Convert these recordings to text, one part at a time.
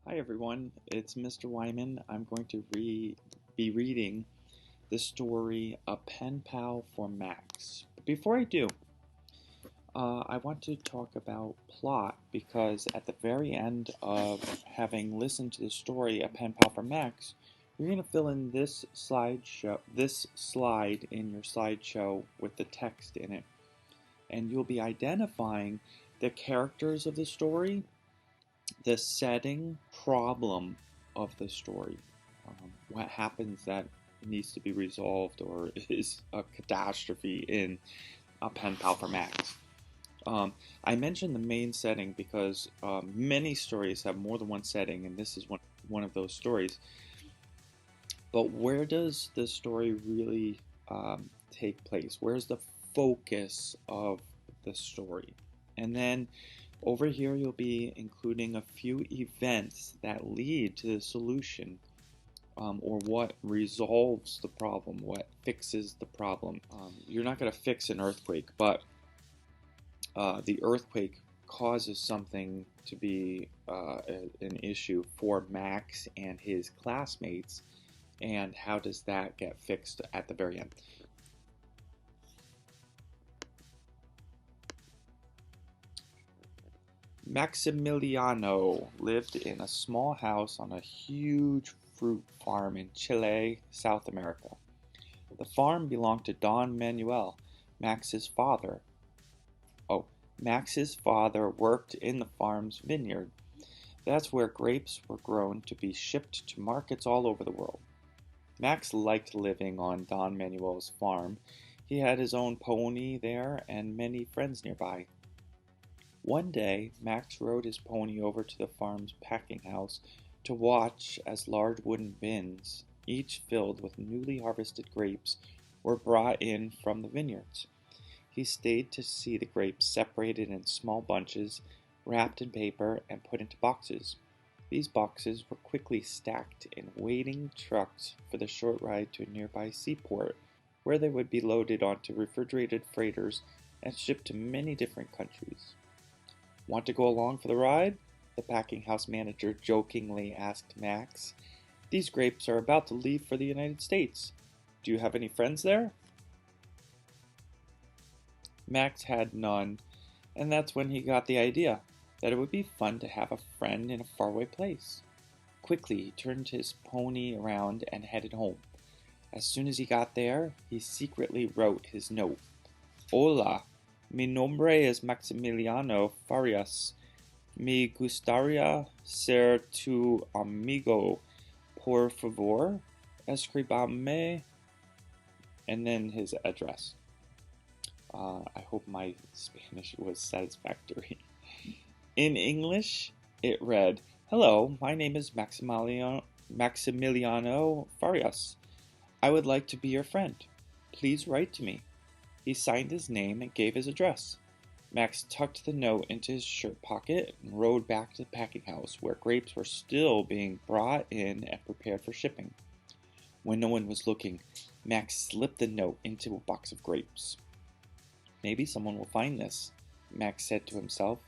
Hi everyone, it's Mr. Wyman. I'm going to be reading the story A Pen Pal for Max. But before I do, I want to talk about plot because at the very end of having listened to the story A Pen Pal for Max, you're going to fill in this slide in your slideshow with the text in it, and you'll be identifying the characters of the story, the setting problem of the story, what happens that needs to be resolved or is a catastrophe in a pen pal for Max. I mentioned the main setting because many stories have more than one setting, and this is one of those stories. But where does the story really take place? Where's the focus of the story? And then over here, you'll be including a few events that lead to the solution, or what resolves the problem, what fixes the problem. You're not going to fix an earthquake, but the earthquake causes something to be an issue for Max and his classmates, and how does that get fixed at the very end? Maximiliano lived in a small house on a huge fruit farm in Chile, South America. The farm belonged to Don Manuel, Max's father. Oh, Max's father worked in the farm's vineyard. That's where grapes were grown to be shipped to markets all over the world. Max liked living on Don Manuel's farm. He had his own pony there and many friends nearby. One day, Max rode his pony over to the farm's packing house to watch as large wooden bins, each filled with newly harvested grapes, were brought in from the vineyards. He stayed to see the grapes separated in small bunches, wrapped in paper, and put into boxes. These boxes were quickly stacked in waiting trucks for the short ride to a nearby seaport, where they would be loaded onto refrigerated freighters and shipped to many different countries. Want to go along for the ride? The packing house manager jokingly asked Max. These grapes are about to leave for the United States. Do you have any friends there? Max had none, and that's when he got the idea that it would be fun to have a friend in a faraway place. Quickly, he turned his pony around and headed home. As soon as he got there, he secretly wrote his note. Hola, mi nombre es Maximiliano Farias. Me gustaría ser tu amigo. Por favor, escríbame. And then his address. I hope my Spanish was satisfactory. In English, it read, Hello, my name is Maximiliano Farias. I would like to be your friend. Please write to me. He signed his name and gave his address. Max tucked the note into his shirt pocket and rode back to the packing house, where grapes were still being brought in and prepared for shipping. When no one was looking, Max slipped the note into a box of grapes. Maybe someone will find this, Max said to himself.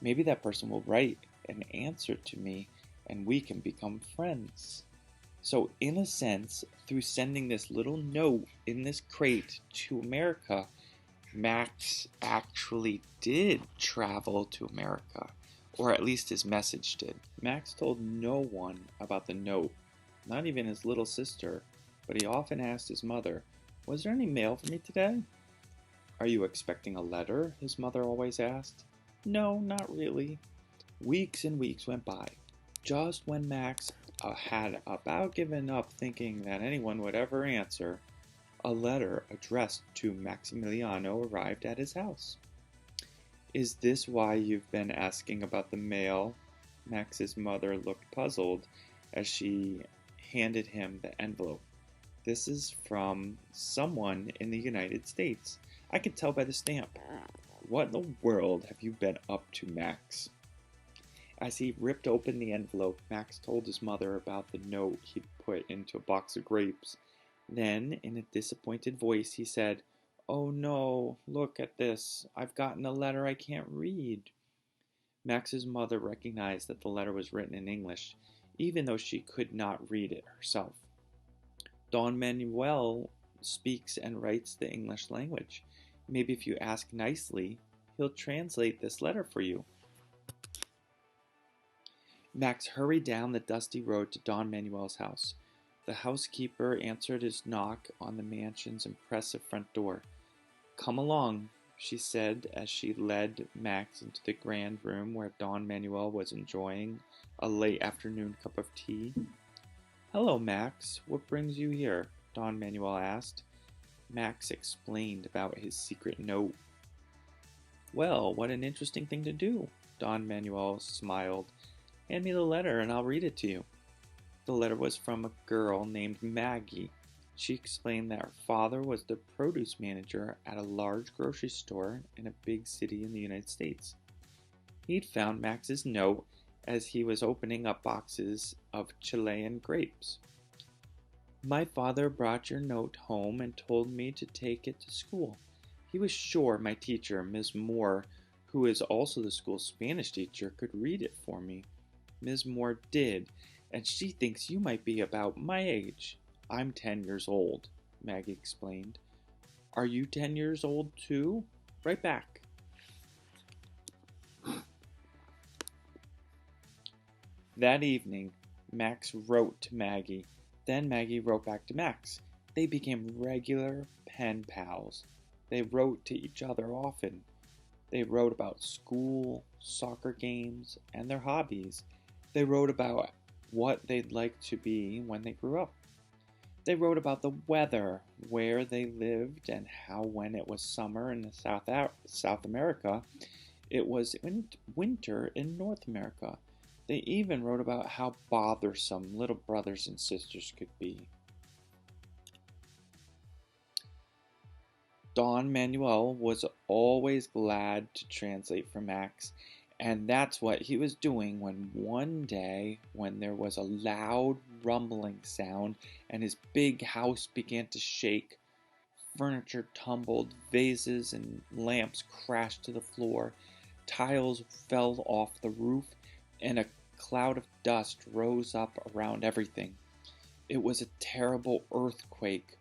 Maybe that person will write an answer to me and we can become friends. So, in a sense, through sending this little note in this crate to America, Max actually did travel to America, or at least his message did. Max told no one about the note, not even his little sister, but he often asked his mother, Was there any mail for me today? Are you expecting a letter? His mother always asked. No, not really. Weeks and weeks went by. Just when Max had about given up thinking that anyone would ever answer, a letter addressed to Maximiliano arrived at his house. Is this why you've been asking about the mail? Max's mother looked puzzled as she handed him the envelope. This is from someone in the United States. I could tell by the stamp. What in the world have you been up to, Max? As he ripped open the envelope, Max told his mother about the note he'd put into a box of grapes. Then, in a disappointed voice, he said, Oh no, look at this. I've gotten a letter I can't read. Max's mother recognized that the letter was written in English, even though she could not read it herself. Don Manuel speaks and writes the English language. Maybe if you ask nicely, he'll translate this letter for you. Max hurried down the dusty road to Don Manuel's house. The housekeeper answered his knock on the mansion's impressive front door. "Come along," she said as she led Max into the grand room where Don Manuel was enjoying a late afternoon cup of tea. "Hello, Max. What brings you here?" Don Manuel asked. Max explained about his secret note. "Well, what an interesting thing to do." Don Manuel smiled. "Hand me the letter and I'll read it to you." The letter was from a girl named Maggie. She explained that her father was the produce manager at a large grocery store in a big city in the United States. He'd found Max's note as he was opening up boxes of Chilean grapes. "My father brought your note home and told me to take it to school. He was sure my teacher, Miss Moore, who is also the school's Spanish teacher, could read it for me. Miss Moore did, and she thinks you might be about my age. I'm 10 years old," Maggie explained. "Are you 10 years old too? Right back." That evening, Max wrote to Maggie. Then Maggie wrote back to Max. They became regular pen pals. They wrote to each other often. They wrote about school, soccer games, and their hobbies. They wrote about what they'd like to be when they grew up. They wrote about the weather, where they lived, and how when it was summer in South America, it was winter in North America. They even wrote about how bothersome little brothers and sisters could be. Don Manuel was always glad to translate for Max, and that's what he was doing when one day, when there was a loud rumbling sound and his big house began to shake, furniture tumbled, vases and lamps crashed to the floor, tiles fell off the roof, and a cloud of dust rose up around everything. It was a terrible earthquake.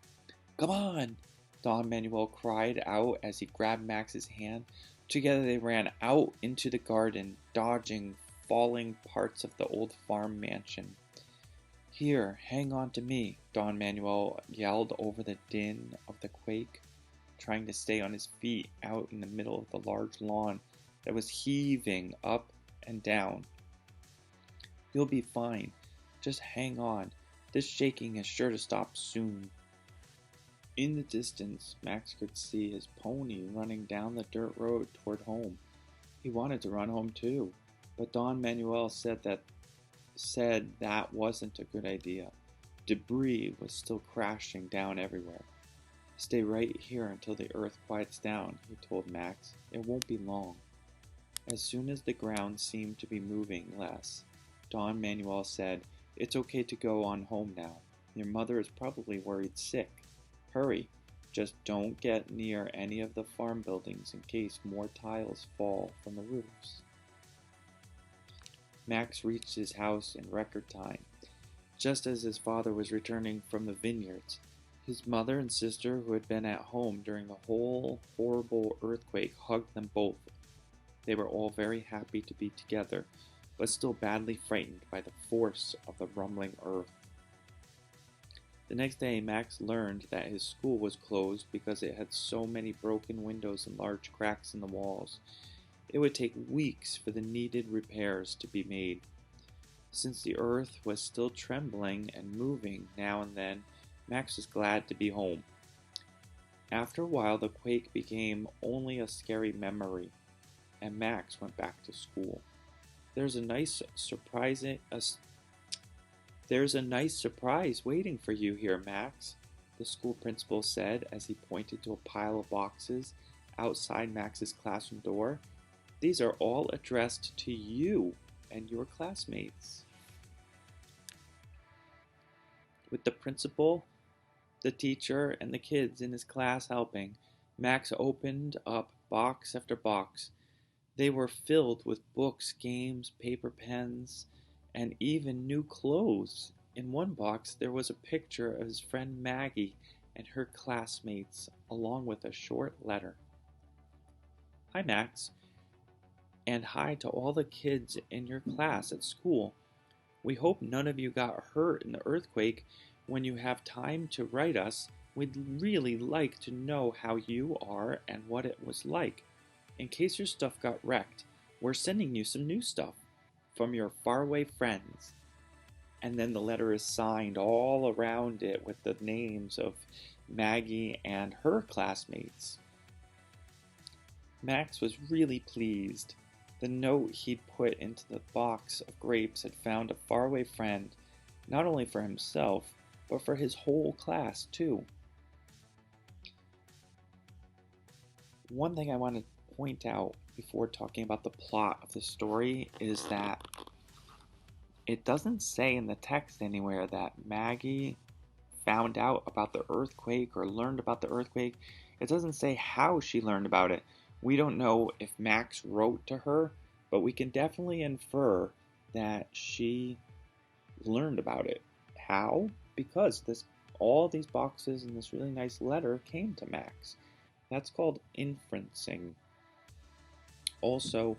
"Come on!" Don Manuel cried out as he grabbed Max's hand. Together they ran out into the garden, dodging falling parts of the old farm mansion. "Here, hang on to me," Don Manuel yelled over the din of the quake, trying to stay on his feet out in the middle of the large lawn that was heaving up and down. "You'll be fine. Just hang on. This shaking is sure to stop soon." In the distance, Max could see his pony running down the dirt road toward home. He wanted to run home too, but Don Manuel said that wasn't a good idea. Debris was still crashing down everywhere. "Stay right here until the earth quiets down," he told Max. "It won't be long." As soon as the ground seemed to be moving less, Don Manuel said, "It's okay to go on home now. Your mother is probably worried sick. Hurry, just don't get near any of the farm buildings in case more tiles fall from the roofs." Max reached his house in record time, just as his father was returning from the vineyards. His mother and sister, who had been at home during the whole horrible earthquake, hugged them both. They were all very happy to be together, but still badly frightened by the force of the rumbling earth. The next day, Max learned that his school was closed because it had so many broken windows and large cracks in the walls. It would take weeks for the needed repairs to be made. Since the earth was still trembling and moving now and then, Max was glad to be home. After a while, the quake became only a scary memory, and Max went back to school. There's a nice surprise waiting for you here, Max," the school principal said as he pointed to a pile of boxes outside Max's classroom door. "These are all addressed to you and your classmates." With the principal, the teacher, and the kids in his class helping, Max opened up box after box. They were filled with books, games, paper pens, and even new clothes. In one box, there was a picture of his friend Maggie and her classmates, along with a short letter. Hi, Max, and hi to all the kids in your class at school. We hope none of you got hurt in the earthquake. When you have time to write us, we'd really like to know how you are and what it was like. In case your stuff got wrecked, we're sending you some new stuff from your faraway friends. And then the letter is signed all around it with the names of Maggie and her classmates. Max was really pleased. The note he'd put into the box of grapes had found a faraway friend, not only for himself, but for his whole class, too. One thing I want to point out before talking about the plot of the story is that it doesn't say in the text anywhere that Maggie found out about the earthquake or learned about the earthquake. It doesn't say how she learned about it. We don't know if Max wrote to her, but we can definitely infer that she learned about it. How? Because all these boxes and this really nice letter came to Max. That's called inferencing. Also,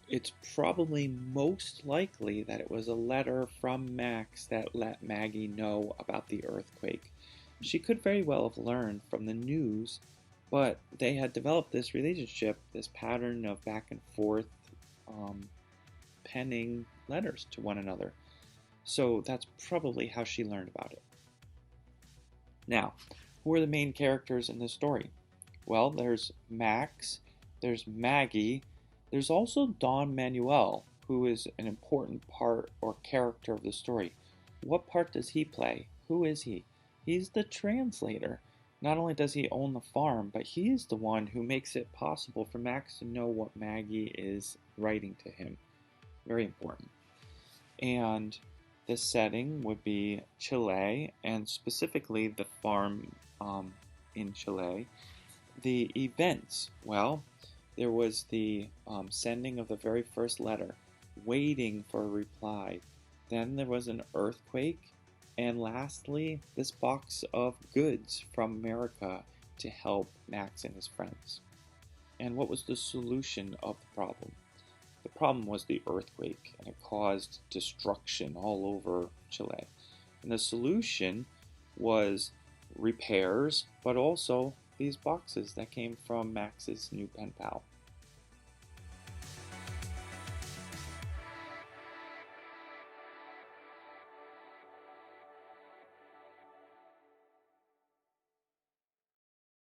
it's probably most likely that it was a letter from Max that let Maggie know about the earthquake. She could very well have learned from the news, but they had developed this relationship, this pattern of back and forth penning letters to one another. So that's probably how she learned about it. Now, who are the main characters in this story? Well, there's Max, there's Maggie, there's also Don Manuel, who is an important part or character of the story. What part does he play? Who is he? He's the translator. Not only does he own the farm, but he's the one who makes it possible for Max to know what Maggie is writing to him. Very important. And the setting would be Chile, and specifically the farm in Chile. The events, well, there was the sending of the very first letter, waiting for a reply. Then there was an earthquake, and lastly, this box of goods from America to help Max and his friends. And what was the solution of the problem? The problem was the earthquake, and it caused destruction all over Chile. And the solution was repairs, but also these boxes that came from Max's new pen pal.